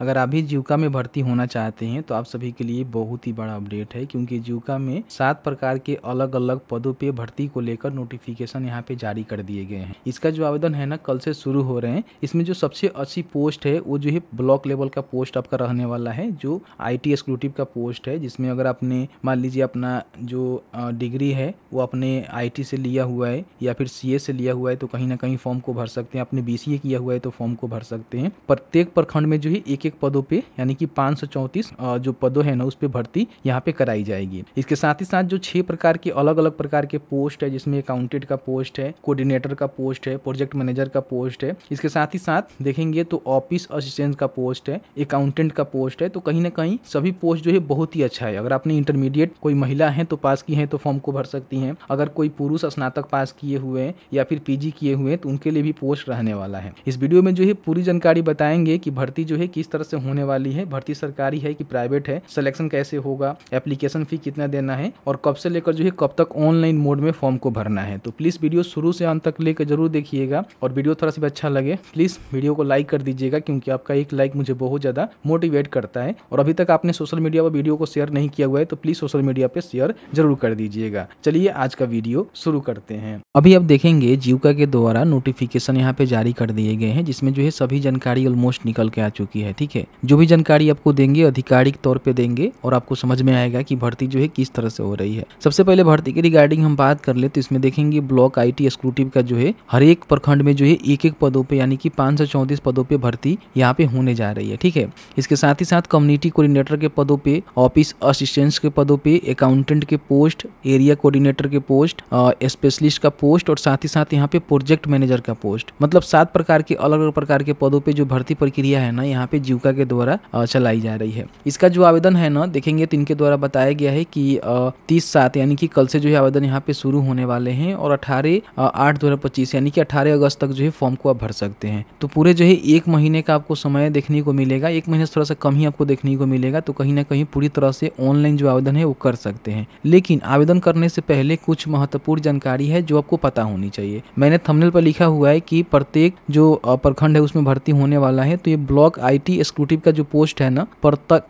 अगर आप भी जीविका में भर्ती होना चाहते हैं तो आप सभी के लिए बहुत ही बड़ा अपडेट है, क्योंकि जीविका में 7 प्रकार के अलग अलग पदों पे भर्ती को लेकर नोटिफिकेशन यहाँ पे जारी कर दिए गए हैं। इसका जो आवेदन है ना कल से शुरू हो रहे हैं। इसमें जो सबसे अच्छी पोस्ट है वो जो है ब्लॉक लेवल का पोस्ट आपका रहने वाला है, जो IT एक्सक्लूसिव का पोस्ट है, जिसमें अगर आपने मान लीजिए अपना जो डिग्री है वो अपने IT से लिया हुआ है या फिर CA से लिया हुआ है तो कहीं ना कहीं फॉर्म को भर सकते हैं। आपने BCA किया हुआ है तो फॉर्म को भर सकते हैं। प्रत्येक प्रखंड में जो है एक एक पदों पे यानी कि 534 जो पदों है ना उस पे भर्ती यहाँ पे कराई जाएगी। इसके साथ ही साथ जो 6 प्रकार के अलग अलग प्रकार के पोस्ट है, जिसमें अकाउंटेंट का पोस्ट है, कोऑर्डिनेटर का पोस्ट है, प्रोजेक्ट मैनेजर का पोस्ट है। इसके साथ ही साथ देखेंगे तो ऑफिस असिस्टेंट का पोस्ट है, अकाउंटेंट का पोस्ट है। तो कहीं ना कहीं सभी पोस्ट जो है बहुत ही अच्छा है। अगर आपने इंटरमीडिएट कोई महिला है तो पास की है तो फॉर्म को भर सकती हैं। अगर कोई पुरुष स्नातक पास किए हुए हैं या फिर PG किए हुए हैं तो उनके लिए भी पोस्ट रहने वाला है। इस वीडियो में जो है पूरी जानकारी बताएंगे कि भर्ती जो है किस तरह से होने वाली है, भर्ती सरकारी है कि प्राइवेट है, सिलेक्शन कैसे होगा, एप्लीकेशन फी कितना देना है और कब से लेकर जो है कब तक ऑनलाइन मोड में फॉर्म को भरना है। तो प्लीज वीडियो शुरू से अंत तक लेकर जरूर देखिएगा और वीडियो थोड़ा सा भी अच्छा लगे प्लीज वीडियो को लाइक कर दीजिएगा, क्योंकि आपका एक लाइक मुझे बहुत ज्यादा मोटिवेट करता है। और अभी तक आपने सोशल मीडिया पर वीडियो को शेयर नहीं किया हुआ है तो प्लीज सोशल मीडिया पे शेयर जरूर कर दीजिएगा। चलिए आज का वीडियो शुरू करते हैं। अभी आप देखेंगे जीविका के द्वारा नोटिफिकेशन यहाँ पे जारी कर दिए गए हैं, जिसमें जो है सभी जानकारी ऑलमोस्ट निकल के आ चुकी है। ठीक है, जो भी जानकारी आपको देंगे आधिकारिक तौर पे देंगे और आपको समझ में आएगा कि भर्ती जो है किस तरह से हो रही है। सबसे पहले भर्ती के रिगार्डिंग हम बात कर ले तो इसमें देखेंगे ब्लॉक IT एक्सक्लूसिव का जो है हर एक प्रखंड में जो है एक एक पदों पे यानी कि 534 पदों पे भर्ती यहाँ पे होने जा रही है। ठीक है, इसके साथ ही साथ कम्युनिटी कोऑर्डिनेटर के पदों पे, ऑफिस असिस्टेंट के पदों पे, अकाउंटेंट के पोस्ट, एरिया कोऑर्डिनेटर के पोस्ट, स्पेशलिस्ट का पोस्ट और साथ ही साथ यहाँ पे प्रोजेक्ट मैनेजर का पोस्ट, मतलब 7 प्रकार के अलग अलग प्रकार के पदों पे जो भर्ती प्रक्रिया है ना यहाँ पे जीविका के द्वारा चलाई जा रही है। इसका जो आवेदन है ना देखेंगे तो इनके द्वारा बताया गया है कि 30/7 यानी कि कल से जो है आवेदन यहाँ पे शुरू होने वाले हैं और 18/8/2025 यानी कि 18 अगस्त तक जो है फॉर्म को आप भर सकते हैं। तो पूरे जो है 1 महीने का आपको समय देखने को मिलेगा। 1 महीने से थोड़ा सा कम ही आपको देखने को मिलेगा। तो कहीं ना कहीं पूरी तरह से ऑनलाइन जो आवेदन है वो कर सकते हैं। लेकिन आवेदन करने से पहले कुछ महत्वपूर्ण जानकारी है जो आपको पता होनी चाहिए। मैंने थंबनेल पर लिखा हुआ है कि प्रत्येक जो प्रखंड है उसमें भर्ती होने वाला है। तो ये ब्लॉक IT एक्सक्लूसिव का जो पोस्ट है ना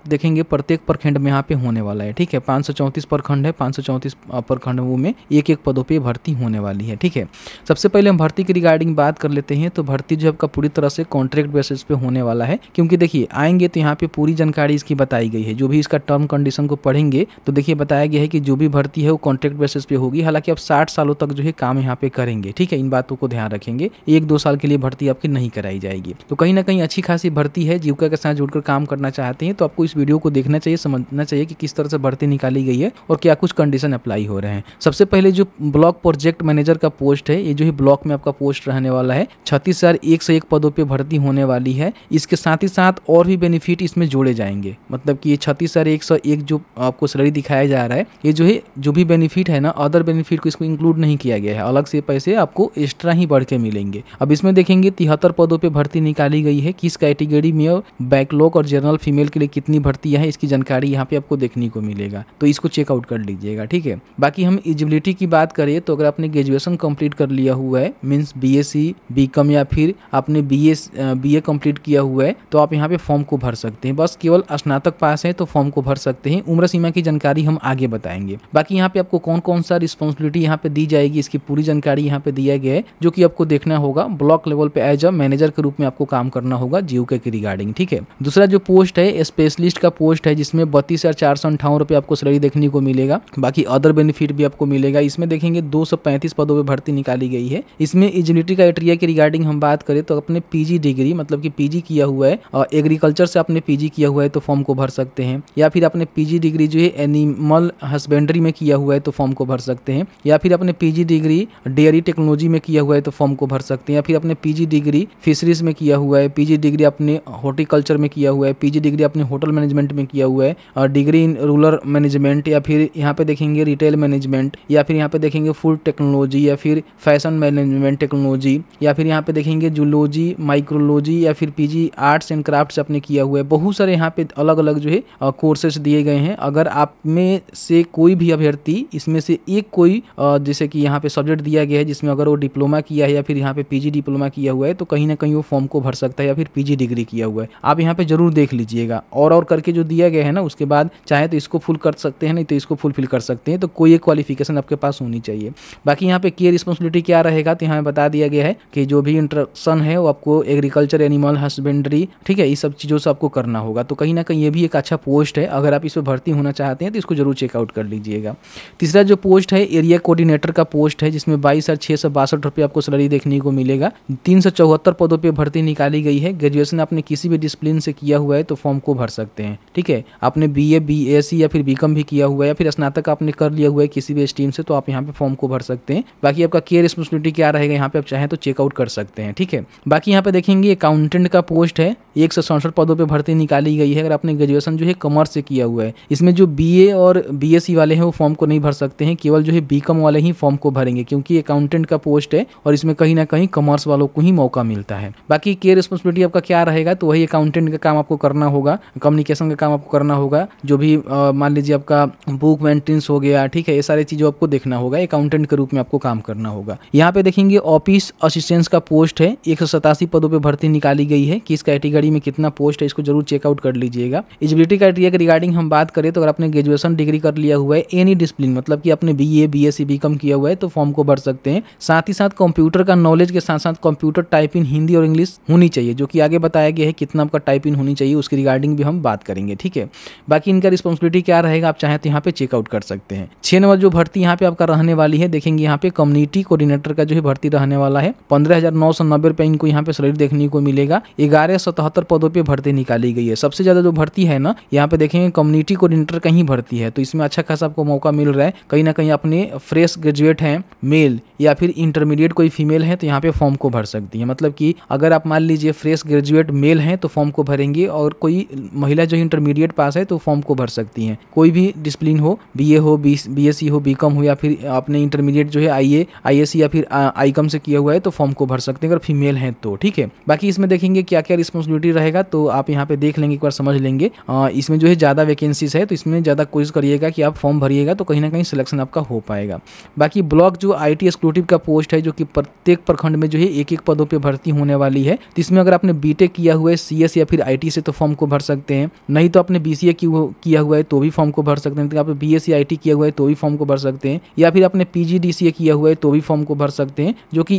देखेंगे प्रत्येक प्रखंड में यहाँ पे होने वाला है। ठीक है, 534 प्रखंड है, 534 प्रखंडों में एक एक पदों पे भर्ती होने वाली है। ठीक है, सबसे पहले हम भर्ती की रिगार्डिंग बात कर लेते हैं। तो भर्ती जो आपका पूरी तरह से कॉन्ट्रैक्ट बेसिस पे होने वाला है, क्योंकि देखिए आएंगे तो यहाँ पे पूरी जानकारी इसकी बताई गई है। जो भी इसका टर्म कंडीशन को पढ़ेंगे तो देखिए बताया गया है कि जो भी भर्ती है वो कॉन्ट्रैक्ट बेसिस पे होगी। हालांकि आप 60 सालों तक जो है काम यहाँ पे करेंगे। ठीक है, इन बातों को ध्यान रखेंगे। 1-2 साल के लिए भर्ती आपकी नहीं कराई जाएगी। तो कहीं ना कहीं अच्छी खासी भर्ती है। जीविका के साथ जुड़कर काम करना चाहते हैं तो आपको इस वीडियो को देखना चाहिए, समझना चाहिए कि किस तरह से भर्ती निकाली गई है और क्या कुछ कंडीशन अप्लाई हो रहे हैं। सबसे पहले जो ब्लॉक प्रोजेक्ट मैनेजर का पोस्ट है, ये जो है ब्लॉक में आपका पोस्ट रहने वाला है। 36,101 पदों पे भर्ती होने वाली है। इसके साथ ही साथ और भी बेनिफिट इसमें जोड़े जाएंगे, मतलब कि ये 36,101 जो आपको सैलरी दिखाया जा रहा है, ये जो है जो भी बेनिफिट है ना अदर बेनिफिट को इसको इंक्लूड नहीं किया गया है। अलग से पैसे आपको एक्स्ट्रा ही बढ़ के मिलेंगे। अब इसमें देखेंगे 73 पदों पे भर्ती निकाली गई है। किस कैटेगरी में और बैकलॉग और जनरल फीमेल के लिए कितनी भर्तियां है इसकी जानकारी यहाँ पे आपको देखने को मिलेगा। तो इसको चेकआउट कर लीजिएगा। ठीक है, बाकी हम एलिजिबिलिटी की बात करें तो अगर आपने ग्रेजुएशन कंप्लीट कर लिया हुआ है, मींस BSc BCom या फिर आपने BA कंप्लीट किया हुआ है तो आप यहाँ पे फॉर्म को भर सकते हैं। बस केवल स्नातक पास है तो फॉर्म को भर सकते हैं। उम्र सीमा की जानकारी हम आगे बताएंगे। बाकी यहाँ पे आपको कौन कौन सा रिस्पॉन्सिबिलिटी यहाँ पे दी जाएगी इसकी पूरी जानकारी यहाँ पे दिया गया है, जो कि आपको देखना होगा। ब्लॉक लेवल पे एज अ मैनेजर के रूप में आपको काम करना होगा जीविका के रिगार्डिंग। ठीक है, दूसरा जो पोस्ट है स्पेशलिस्ट का पोस्ट है, जिसमें 32,458 रुपये आपको सैलरी देखने को मिलेगा। बाकी अदर बेनिफिट भी आपको मिलेगा। इसमें देखेंगे 235 पदों पे भर्ती निकाली गई है। इसमें एलिजिबिलिटी क्राइटेरिया के रिगार्डिंग हम बात करें तो अपने PG डिग्री मतलब कि PG किया हुआ है और एग्रीकल्चर से आपने PG किया हुआ है तो फॉर्म को भर सकते हैं, या फिर अपने PG डिग्री जो है एनिमल हस्बेंड्री में किया हुआ है तो फॉर्म को भर सकते हैं, या फिर अपने PG डिग्री डेयरी टेक्नोलॉजी में किया हुआ है तो फॉर्म को भर सकते हैं, या फिर अपने PG डिग्री फिशरीज में किया हुआ है, PG डिग्री अपने हॉर्टिकल्चर में किया हुआ है, PG डिग्री अपने होटल मैनेजमेंट में किया हुआ है, और डिग्री इन रूरल मैनेजमेंट, या फिर यहाँ पे देखेंगे रिटेल मैनेजमेंट, या फिर यहाँ पे देखेंगे फूड टेक्नोलॉजी, या फिर फैशन मैनेजमेंट टेक्नोलॉजी, या फिर यहाँ पे देखेंगे जूलॉजी माइक्रोलॉजी, या फिर PG आर्ट्स एंड क्राफ्ट्स अपने किया हुआ है। बहुत सारे यहाँ पे अलग अलग जो है कोर्सेज दिए गए हैं। अगर आप में से कोई भी अभ्यर्थी इसमें से एक कोई जैसे कि यहाँ पे सब्जेक्ट दिया गया है जिसमें अगर वो डिप्लोमा किया है या फिर यहाँ पे PG डिप्लोमा किया हुआ है तो कहीं ना कहीं वो फॉर्म को भर सकता है, या फिर PG डिग्री किया हुआ है। आप यहाँ पे जरूर देख लीजिएगा। और करके जो दिया गया है ना, उसके बाद चाहे तो इसको फुल कर सकते हैं, नहीं तो इसको फुलफिल कर सकते हैं। तो कोई एक क्वालिफिकेशन आपके पास होनी चाहिए। बाकी यहाँ पे की रिस्पॉन्सिबिलिटी क्या रहेगा, तो यहाँ बता दिया गया है कि जो भी इंट्रोडक्शन है वो आपको एग्रीकल्चर, एनिमल हस्बेंड्री, ठीक है, इस सब चीज़ों से आपको करना होगा। तो कहीं ना कहीं ये भी एक अच्छा पोस्ट है। अगर आप इस पर भर्ती होना चाहते हैं तो इसको जरूर चेकआउट कर लीजिएगा। तीसरा जो पोस्ट है एरिया कोऑर्डिनेटर का पोस्ट है, जिसमें 22,662 रुपये आपको सैलरी देखने को मिलेगा। 374 पदों पर भर्ती निकाली गई है। ग्रेजुएशन आपने किसी भी डिसिप्लिन से किया हुआ है तो फॉर्म को भर सकते हैं, ठीक है। आपने BA, BSc या फिर BCom भी किया हुआ है या फिर स्नातक आपने कर लिया हुआ है किसी भी स्ट्रीम से, तो आप यहाँ पे फॉर्म को भर सकते हैं। बाकी आपका केयर रिस्पॉन्सिबिलिटी क्या रहेगा यहाँ पे आप चाहें तो चेकआउट कर सकते हैं, ठीक है। बाकी यहाँ पे देखेंगे अकाउंटेंट का पोस्ट है, 167 पदों पे भर्ती निकाली गई है। अगर आपने ग्रेजुएशन जो है कॉमर्स से किया हुआ है, इसमें जो BA और BSc वाले हैं वो फॉर्म को नहीं भर सकते हैं, केवल जो है BCom वाले ही फॉर्म को भरेंगे, क्योंकि अकाउंटेंट का पोस्ट है और इसमें कहीं ना कहीं कॉमर्स वालों को ही मौका मिलता है। बाकी केयर रिस्पॉन्सिबिलिटी आपका क्या रहेगा, तो वही अकाउंटेंट का काम आपको करना होगा, कम्युनिकेशन का काम आपको करना होगा, जो भी मान लीजिए आपका बुक मेंटेनेंस हो गया, ठीक है, ये सारी चीज़ों आपको देखना होगा। अकाउंटेंट के रूप में आपको काम करना होगा। यहाँ पे देखेंगे ऑफिस असिस्टेंट का पोस्ट है, 187 पदों पे भर्ती निकाली गई है। किस कैटेगरी में कितना पोस्ट है इसको जरूर चेकआउट कर लीजिएगा। एलिजिबिलिटी क्राइटेरिया के रिगार्डिंग हम बात करें तो अगर आपने ग्रेजुएशन डिग्री कर लिया हुआ है एनी डिसिप्लिन, मतलब कि आपने BA, BSc, BCom किया हुआ है तो फॉर्म को भर सकते हैं। साथ ही साथ कंप्यूटर का नॉलेज के साथ साथ कंप्यूटर टाइपिंग हिंदी और इंग्लिश होनी चाहिए, जो कि आगे बताया गया है कितना आपका टाइपिंग होनी चाहिए, उसकी रिगार्डिंग भी हम बात करेंगे, ठीक है। बाकी इनका रिस्पॉन्सिबिलिटी क्या रहेगा आप चाहें तो यहाँ पे चेकआउट कर सकते हैं। 6 नंबर जो भर्ती यहाँ पे आपका रहने वाली है, देखेंगे यहाँ पे कम्युनिटी कोऑर्डिनेटर का जो है भर्ती रहने वाला है। 15,990 रुपये इनको यहाँ पे सैलरी देखने को मिलेगा। 1177 पदों पे भर्ती निकाली गई है। सबसे ज्यादा जो भर्ती है ना, यहाँ पे देखेंगे कम्युनिटी कोऑर्डिनेटर का ही भर्ती है, तो इसमें अच्छा खासा आपको मौका मिल रहा है। कहीं ना कहीं अपने फ्रेश ग्रेजुएट हैं मेल या फिर इंटरमीडिएट कोई फीमेल है तो यहाँ पे फॉर्म को भर सकती है। मतलब कि अगर आप मान लीजिए फ्रेश ग्रेजुएट मेल हैं तो फॉर्म को भरेंगे, और कोई महिला जो इंटरमीडिएट पास है तो फॉर्म को भर सकती हैं। कोई भी डिसिप्लिन हो, BA हो, BSc हो, BCom हो, या फिर आपने इंटरमीडिएट जो है IA, ISc या फिर ICOM से किया हुआ है तो फॉर्म को भर सकते हैं अगर फीमेल हैं तो, ठीक है। बाकी इसमें देखेंगे क्या क्या रिस्पॉन्सिबिलिटी रहेगा, तो आप यहाँ पे देख लेंगे, एक बार समझ लेंगे। इसमें जो है ज़्यादा वैकेंसीज है तो इसमें ज़्यादा कोशिश करिएगा कि आप फॉर्म भरिएगा तो कहीं ना कहीं सिलेक्शन आपका हो पाएगा। बाकी ब्लॉक जो IT एक्सक्लूसिव का पोस्ट है, जो कि प्रत्येक प्रखंड में जो है एक पदों पर भर्ती होने वाली है, तो इसमें अगर आपने BTech किया हुआ है CS या फिर IT से तो फॉर्म को भर सकते हैं। नहीं तो आपने BCA किया हुआ है तो भी फॉर्म को भर सकते हैं। तो आपने BSc IT किया हुआ है तो भी फॉर्म को भर सकते हैं, या फिर आपने PGDCA किया हुआ है तो भी फॉर्म को भर सकते हैं, जो कि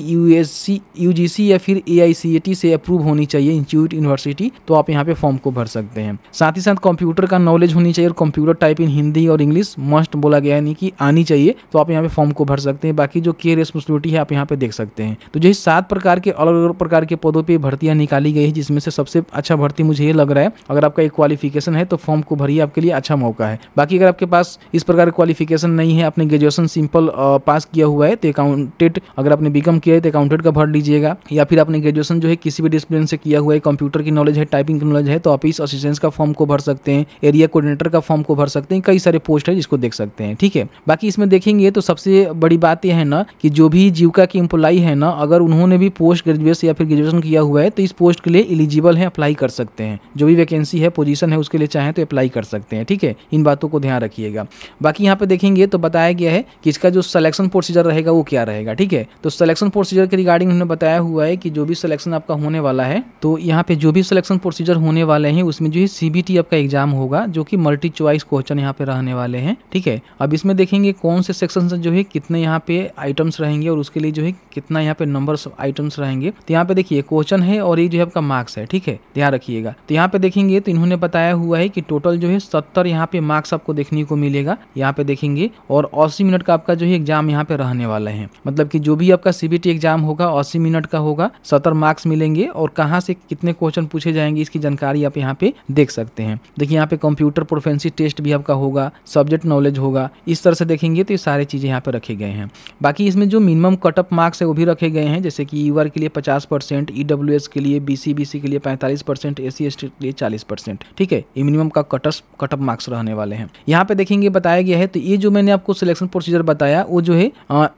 UGC या फिर AICTE से अप्रूव होनी चाहिए इंस्टीट्यूट, यूनिवर्सिटी, तो आप यहाँ पे फॉर्म को भर सकते हैं। साथ ही साथ कंप्यूटर का नॉलेज होनी चाहिए और कंप्यूटर टाइपिंग हिंदी और इंग्लिश मस्ट बोला गया है, यानी कि आनी चाहिए, तो आप यहाँ पे फॉर्म को भर सकते हैं। बाकी जो केयर रिस्पॉन्सिबिलिटी है आप यहाँ पे देख सकते हैं। तो जो 7 प्रकार के अलग अलग प्रकार के पदों पर भर्तियां निकाली गई है, जिसमें से सबसे अच्छा भर्ती मुझे ये लग रहा है, अगर आपका एक क्वालिफिकेशन है तो फॉर्म को भरिए, आपके लिए अच्छा मौका है। बाकी अगर आपके पास इस प्रकार क्वालिफिकेशन नहीं है, आपने ग्रेजुएशन सिंपल पास किया हुआ है तो अकाउंटेंट, अगर आपने BCom किया है तो अकाउंटेंट का भर लीजिएगा, या फिर आपने ग्रेजुएशन जो है किसी भी डिसिप्लिन से किया हुआ है, कंप्यूटर की नॉलेज है, टाइपिंग की नॉलेज है, तो ऑफिस असिस्टेंट का फॉर्म को भर सकते हैं, एरिया कोऑर्डिनेटर का फॉर्म को भर सकते हैं। कई सारे पोस्ट है जिसको देख सकते हैं, ठीक है। बाकी इसमें देखेंगे तो सबसे बड़ी बात यह है ना कि जो भी जीविका के एम्प्लॉई है ना, अगर उन्होंने भी पोस्ट ग्रेजुएट या फिर ग्रेजुएशन किया हुआ है तो इस पोस्ट के लिए एलिजिबल है, अप्लाई कर सकते हैं। जो भी वैकेंसी है, पोजीशन है, उसके लिए चाहें तो अप्लाई कर सकते हैं, ठीक है। इन बातों को ध्यान रखिएगा। बाकी यहाँ पे देखेंगे तो बताया गया है कि इसका जो सिलेक्शन प्रोसीजर रहेगा वो क्या रहेगा, ठीक है। तो सिलेक्शन प्रोसीजर के रिगार्डिंग उन्होंने बताया हुआ है कि जो भी सिलेक्शन आपका होने वाला है, तो यहाँ पे जो भी सिलेक्शन प्रोसीजर होने वाले हैं उसमें जो है CBT आपका एग्जाम होगा, जो कि मल्टी चॉइस क्वेश्चन यहाँ पे रहने वाले हैं, ठीक है। अब इसमें देखेंगे कौन से सेक्शन से जो है कितने यहाँ पे आइटम्स रहेंगे और उसके लिए जो है कितना यहाँ पे नंबर आइटम्स रहेंगे। तो यहाँ पे देखिए क्वेश्चन है और ये जो है आपका मार्क्स है, ठीक है, ध्यान रखिएगा। तो यहाँ पे देखेंगे तो इन्होंने बताया हुआ है कि टोटल जो है 70 यहाँ पे मार्क्स आपको देखने को मिलेगा, यहाँ पे देखेंगे, और 80 मिनट का आपका जो है एग्जाम यहाँ पे रहने वाला है। मतलब कि जो भी आपका CBT एग्जाम होगा 80 मिनट का होगा, 70 मार्क्स मिलेंगे, और कहाँ से कितने क्वेश्चन पूछे जाएंगे इसकी जानकारी आप यहाँ पे देख सकते हैं। देखिए यहाँ पे कंप्यूटर प्रोफिशिएंसी टेस्ट भी आपका होगा, सब्जेक्ट नॉलेज होगा, इस तरह से देखेंगे तो ये सारी चीजें यहाँ पे रखे गए हैं। बाकी इसमें जो मिनिमम कटअप मार्क्स है वो भी रखे गए हैं, जैसे कि UR के लिए 50%, EWS के लिए, BC के लिए 45%, SC ST के लिए 40%, ठीक है। ये मिनिमम का कटअप मार्क्स रहने वाले हैं। यहाँ पे देखेंगे बताया गया है, तो ये जो मैंने आपको सिलेक्शन प्रोसीजर बताया वो जो है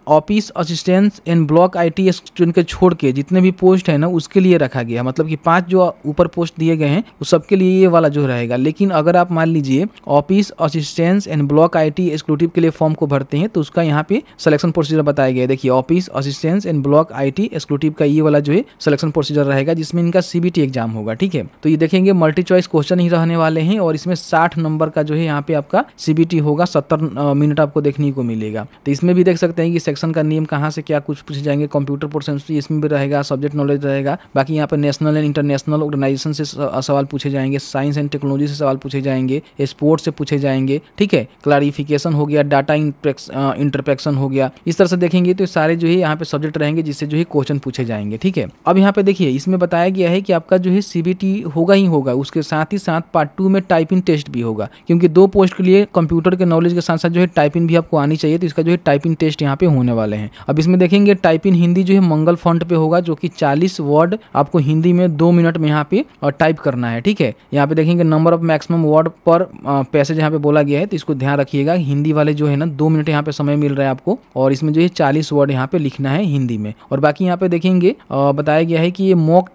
office assistant and block IT student के छोड़ के जितने भी पोस्ट है ना उसके लिए रखा गया। मतलब कि 5 जो ऊपर पोस्ट दिए गए हैं उस सबके लिए ये वाला जो रहेगा। लेकिन अगर आप मान लीजिए office assistance and block IT executive के लिए फॉर्म को भरते हैं तो उसका यहाँ पे सिलेक्शन प्रोसीजर बताया गया है। देखिए office assistance and block IT executive का ये वाला जो है सिलेक्शन प्रोसीजर रहेगा, जिसमें इनका सीबीटी एग्जाम होगा। ठीक है, तो ये देखेंगे मल्टी चॉइस क्वेश्चन ही रहने वाले हैं और इसमें 60 नंबर का जो है यहाँ पे आपका सीबीटी होगा, 70 मिनट आपको देखने को मिलेगा। तो इसमें भी देख सकते हैं कि सेक्शन का नियम कहाँ से क्या कुछ पूछे जाएंगे, कंप्यूटर पोर्शन इसमें भी रहेगा, सब्जेक्ट नॉलेज रहेगा। बाकी यहाँ पे नेशनल एंड इंटरनेशनल ऑर्गेनाइजेशन से सवाल पूछे जाएंगे, साइंस एंड टेक्नोलॉजी से सवाल पूछे जाएंगे, स्पोर्ट्स से पूछे जाएंगे। ठीक है, क्लैरिफिकेशन हो गया, डाटा इंटरप्रेक्शन हो गया। इस तरह से देखेंगे तो सारे जो है यहाँ पे सब्जेक्ट रहेंगे जिससे जो है क्वेश्चन पूछे जाएंगे। ठीक है, अब यहाँ पे देखिए इसमें बताया गया है कि आपका जो है सीबीटी होगा ही होगा, उसके साथ ही साथ पार्ट 2 में टाइपिंग टेस्ट भी होगा, क्योंकि 2 पोस्ट के लिए कंप्यूटर के नॉलेज के साथ साथ जो है टाइपिंग भी आपको आनी चाहिए। तो इसका जो है टाइपिंग टेस्ट यहाँ पे होने वाले हैं। अब इसमें देखेंगे टाइपिंग हिंदी जो है मंगल फॉन्ट पे होगा, जो कि 40 वर्ड आपको हिंदी में 2 मिनट में यहाँ पे टाइप करना है। ठीक है, यहाँ पे देखेंगे नंबर ऑफ मैक्सिमम वर्ड पर पैसेज यहाँ पे बोला गया है, तो इसको ध्यान रखिएगा। हिंदी वाले जो है ना 2 मिनट यहाँ पे समय मिल रहा है आपको, और इसमें जो है 40 वर्ड यहाँ पे लिखना है हिंदी में। और बाकी यहाँ पे देखेंगे बताया गया है कि ये मॉक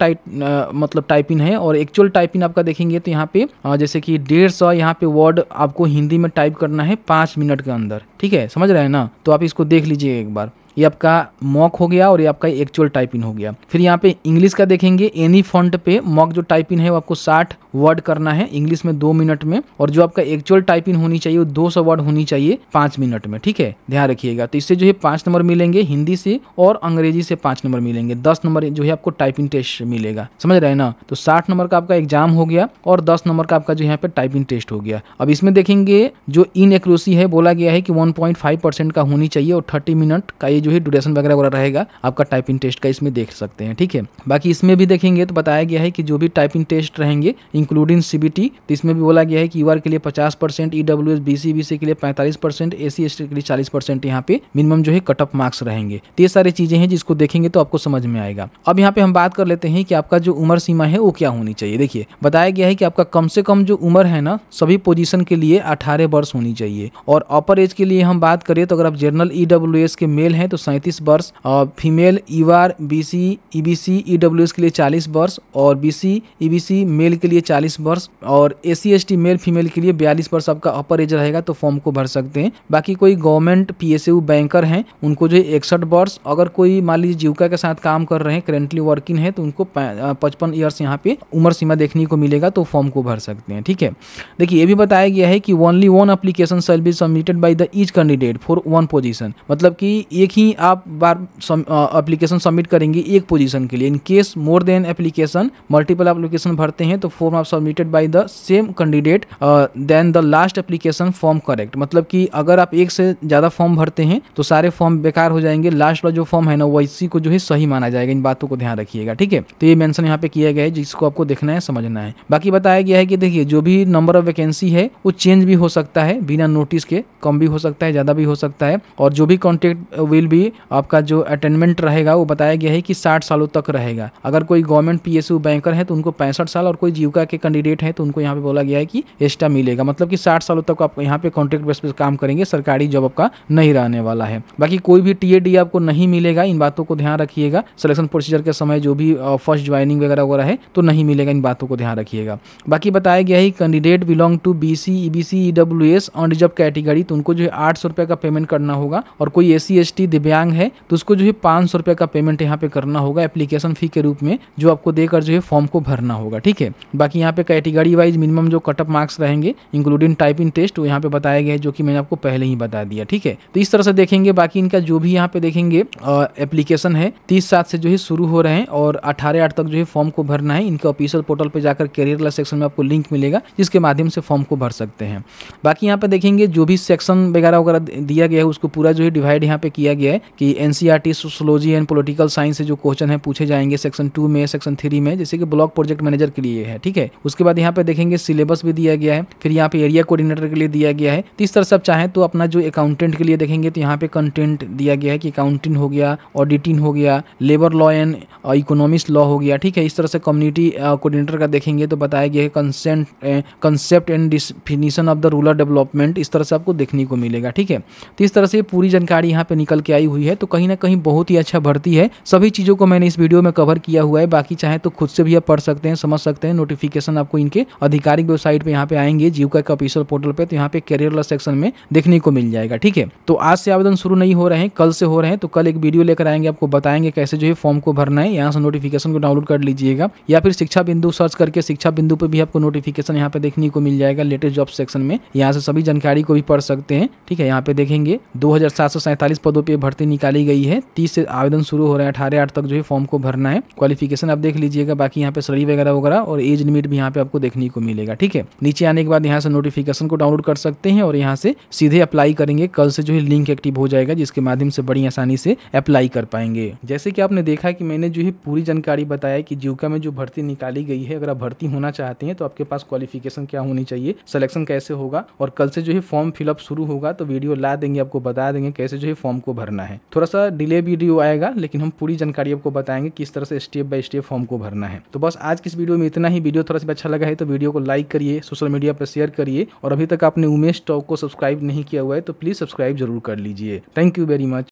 मतलब टाइपिंग है, और एक्चुअल टाइपिंग आपका देखेंगे तो यहाँ पे जैसे कि 150 यहाँ पे वर्ड आपको हिंदी में टाइप करना है 5 मिनट के अंदर। ठीक है, समझ रहे हैं ना, तो आप इसको देख लीजिए एक बार। ये आपका मॉक हो गया और ये आपका एक्चुअल टाइपिंग हो गया। फिर यहाँ पे इंग्लिश का देखेंगे, एनी फॉन्ट पे मॉक जो टाइपिंग है वो आपको 60 वर्ड करना है इंग्लिश में 2 मिनट में, और जो आपका एक्चुअल टाइपिंग होनी चाहिए वो 200 वर्ड होनी चाहिए 5 मिनट में। ठीक है, ध्यान रखिएगा। तो इससे जो है 5 नंबर मिलेंगे हिंदी से, और अंग्रेजी से 5 नंबर मिलेंगे, 10 नंबर जो है आपको टाइपिंग टेस्ट मिलेगा। समझ रहे हैं ना, तो 60 नंबर का आपका एग्जाम हो गया और 10 नंबर का आपका जो यहाँ पे टाइपिंग टेस्ट हो गया। अब इसमें देखेंगे जो इनएक्यूरेसी है बोला गया है कि 1.5% का होनी चाहिए, और 30 मिनट का ये जो है ड्यूरेशन वगैरह रहेगा आपका टाइपिंग टेस्ट का, इसमें देख सकते हैं। ठीक है, बाकी इसमें भी देखेंगे तो बताया गया है कि जो भी टाइपिंग टेस्ट रहेंगे इंक्लूडिंग सीबीटी, तो इसमें भी बोला गया है कि यूआर के लिए 50%, ईडब्ल्यूएस बीसी के लिए 45%, एसी एसटी के लिए 40% यहाँ पे मिनिमम जो है कट ऑफ मार्क्स रहेंगे। तो ये सारी चीजें हैं जिसको देखेंगे तो आपको समझ में आएगा। अब यहाँ पे हम बात कर लेते हैं कि आपका जो उम्र सीमा है वो क्या होनी चाहिए। देखिए बताया गया है कि आपका कम से कम जो उम्र है ना सभी पोजीशन के लिए 18 वर्ष होनी चाहिए, और अपर एज के लिए हम बात करें तो अगर आप जनरल ईडब्ल्यूएस के मेल हैं तो 37 वर्ष, फीमेल ईवार बीसी ईबीसी ईडब्ल्यूएस के लिए 40 वर्ष, और बीसी ईबीसी मेल के लिए 40 वर्ष, और एसी एसटी मेल फीमेल के लिए 42 वर्ष आपका अपर एज रहेगा, तो फॉर्म को भर सकते हैं। बाकी कोई गवर्नमेंट पीएसयू बैंकर हैं उनको जो 61 वर्ष, अगर कोई मान लीजिए जीविका के साथ काम कर रहे हैं, करेंटली वर्किंग है, तो उनको 55 ईयर्स यहाँ पे उम्र सीमा देखने को मिलेगा, तो फॉर्म को भर सकते हैं। ठीक है, देखिए ये भी बताया गया है कि only 1 application shall be submitted by the each candidate for 1 position, मतलब कि एक ही आप बार एप्लीकेशन सबमिट करेंगे एक पोजीशन के लिए। In case more than application multiple application भरते हैं तो फॉर्म आप submitted by the same candidate then the last application form correct, मतलब कि अगर आप एक से ज़्यादा फॉर्म भरते हैं तो सारे फॉर्म बेकार हो जाएंगे, लास्ट वाला जो फॉर्म है ना वो इसी को जो है सही माना जाएगा। इन बातों को ध्यान रखिएगा। ठीक है, तो ये मेंशन यहाँ पे किया गया है जिसको आपको देखना है समझना है। बाकी बताया गया है कि देखिए जो भी नंबर ऑफ वैकेंसी है वो चेंज भी हो सकता है बिना नोटिस के, कम भी हो सकता है, ज़्यादा भी हो सकता है, और जो भी कॉन्ट्रैक्ट विल भी आपका जो अटेंडमेंट रहेगा वो बताया गया है कि 60 सालों तक रहेगा। अगर कोई गवर्नमेंट पीएसयू बैंकर है तो उनको 65 साल, और कोई जीविका के कैंडिडेट है तो उनको यहाँ पे बोला गया है कि एक्स्ट्रा मिलेगा, मतलब कि 60 सालों तक आप यहाँ पे कॉन्ट्रैक्ट बेस पे काम करेंगे, सरकारी जॉब आपका नहीं रहने वाला है। बाकी कोई भी टीएडी आपको नहीं मिलेगा, इन बातों को ध्यान रखिएगा। सिलेक्शन प्रोसीजर के समय जो भी फर्स्ट ज्वाइनिंग वगैरह है तो नहीं मिलेगा, इन बातों को ध्यान रखिएगा। बाकी बताया गया है candidate belong to BC EBC EWS unreserve category, तो उनको जो है 800 रुपये का पेमेंट करना होगा, और कोई एसी एसटी दिव्यांग है तो उसको जो है 500 रुपये का पेमेंट यहाँ पे करना होगा एप्लीकेशन फी के रूप में, जो आपको देकर जो है फॉर्म को भरना होगा। ठीक है, बाकी यहाँ पे कैटेगरी वाइज मिनिमम जो कट ऑफ मार्क्स रहेंगे इंक्लूडिंग टाइपिंग टेस्ट वो यहाँ पे बताया गया है, जो कि मैंने आपको पहले ही बता दिया। ठीक है, तो इस तरह से देखेंगे। बाकी इनका जो भी यहाँ पे देखेंगे एप्लीकेशन है 30/7 से जो है शुरू हो रहे हैं, और 18/8 तक जो है फॉर्म को भरना है। इनके ऑफिशियल पोर्टल पे जाकर कैरियर वाला सेक्शन में आपको लिंक मिलेगा जिसके माध्यम से फॉर्म को भर सकते हैं। बाकी यहाँ पे देखेंगे जो भी सेक्शन वगैरह दिया गया है उसको पूरा जो है डिवाइड यहाँ पे किया गया है कि NCERT sociology and political science से जो क्वेश्चन है पूछे जाएंगे सेक्शन 2 में, सेक्शन 3 में, जैसे कि ब्लॉक प्रोजेक्ट मैनेजर के लिए है। ठीक है, उसके बाद यहाँ पे देखेंगे सिलेबस भी दिया गया है, फिर यहाँ पे एरिया कोऑर्डिनेटर के लिए दिया गया है। तो इस तरह से आप चाहें तो अपना जो अकाउंटेंट के लिए देखेंगे तो यहाँ पे कंटेंट दिया गया है कि अकाउंटिंग हो गया, ऑडिटिंग हो गया, labour law and economics law हो गया। ठीक है, इस तरह से कम्युनिटी कोऑर्डिनेटर का देखेंगे तो बताया गया है concept and definition of the rural development, इस तरह से आपको देखने को मिलेगा। ठीक है, तो इस तरह से पूरी जानकारी यहाँ पे निकल के आई। निकाली हुई है, तो कहीं ना कहीं बहुत ही अच्छा भर्ती है। सभी चीज़ों को मैंने इस वीडियो में कवर किया हुआ है, बाकी चाहे तो खुद से भी आप पढ़ सकते हैं, समझ सकते हैं। नोटिफिकेशन आपको इनके आधिकारिक वेबसाइट पे यहाँ पे आएंगे, जीविका का ऑफिशियल पोर्टल पे, तो यहाँ पे करियर सेक्शन में देखने को मिल जाएगा। ठीक है, तो आज से आवेदन शुरू नहीं हो रहे हैं, कल से हो रहे हैं। तो कल एक वीडियो लेकर आएंगे, आपको बताएंगे कैसे जो है फॉर्म को भरना है। यहाँ से नोटिफिकेशन को डाउनलोड कर लीजिएगा, या फिर शिक्षा बिंदु सर्च करके शिक्षा बिंदु पे भी आपको नोटिफिकेशन यहाँ पे देखने को मिल जाएगा लेटेस्ट जॉब सेक्शन में। यहाँ से सभी जानकारी को भी पढ़ सकते हैं। ठीक है, यहाँ पे देखेंगे 2747 पदों पे भर्ती निकाली गई है। 30 से आवेदन शुरू हो रहे हैं, 18/8 तक जो है फॉर्म को भरना है। क्वालिफिकेशन आप देख लीजिएगा, बाकी यहाँ पे सैलरी वगैरह वगैरह और एज लिमिट भी यहाँ पे आपको देखने को मिलेगा। ठीक है, नीचे आने के बाद यहाँ से नोटिफिकेशन को डाउनलोड कर सकते हैं और यहाँ से सीधे अप्लाई करेंगे। कल से जो है लिंक एक्टिव हो जाएगा, जिसके माध्यम से बड़ी आसानी से अप्लाई कर पाएंगे। जैसे कि आपने देखा कि मैंने जो है पूरी जानकारी बताया कि जीविका में जो भर्ती निकाली गई है, अगर आप भर्ती होना चाहते हैं तो आपके पास क्वालिफिकेशन क्या होनी चाहिए, सिलेक्शन कैसे होगा, और कल से जो है फॉर्म फिलअप शुरू होगा तो वीडियो ला देंगे, आपको बता देंगे कैसे जो है फॉर्म को भरना है। थोड़ा सा डिले वीडियो आएगा, लेकिन हम पूरी जानकारी आपको बताएंगे किस तरह से स्टेप बाय स्टेप फॉर्म को भरना है। तो बस आज की इस वीडियो में इतना ही। वीडियो थोड़ा सा अच्छा लगा है तो वीडियो को लाइक करिए, सोशल मीडिया पर शेयर करिए, और अभी तक आपने उमेश टॉक को सब्सक्राइब नहीं किया हुआ है तो प्लीज सब्सक्राइब जरूर कर लीजिए। Thank you very much.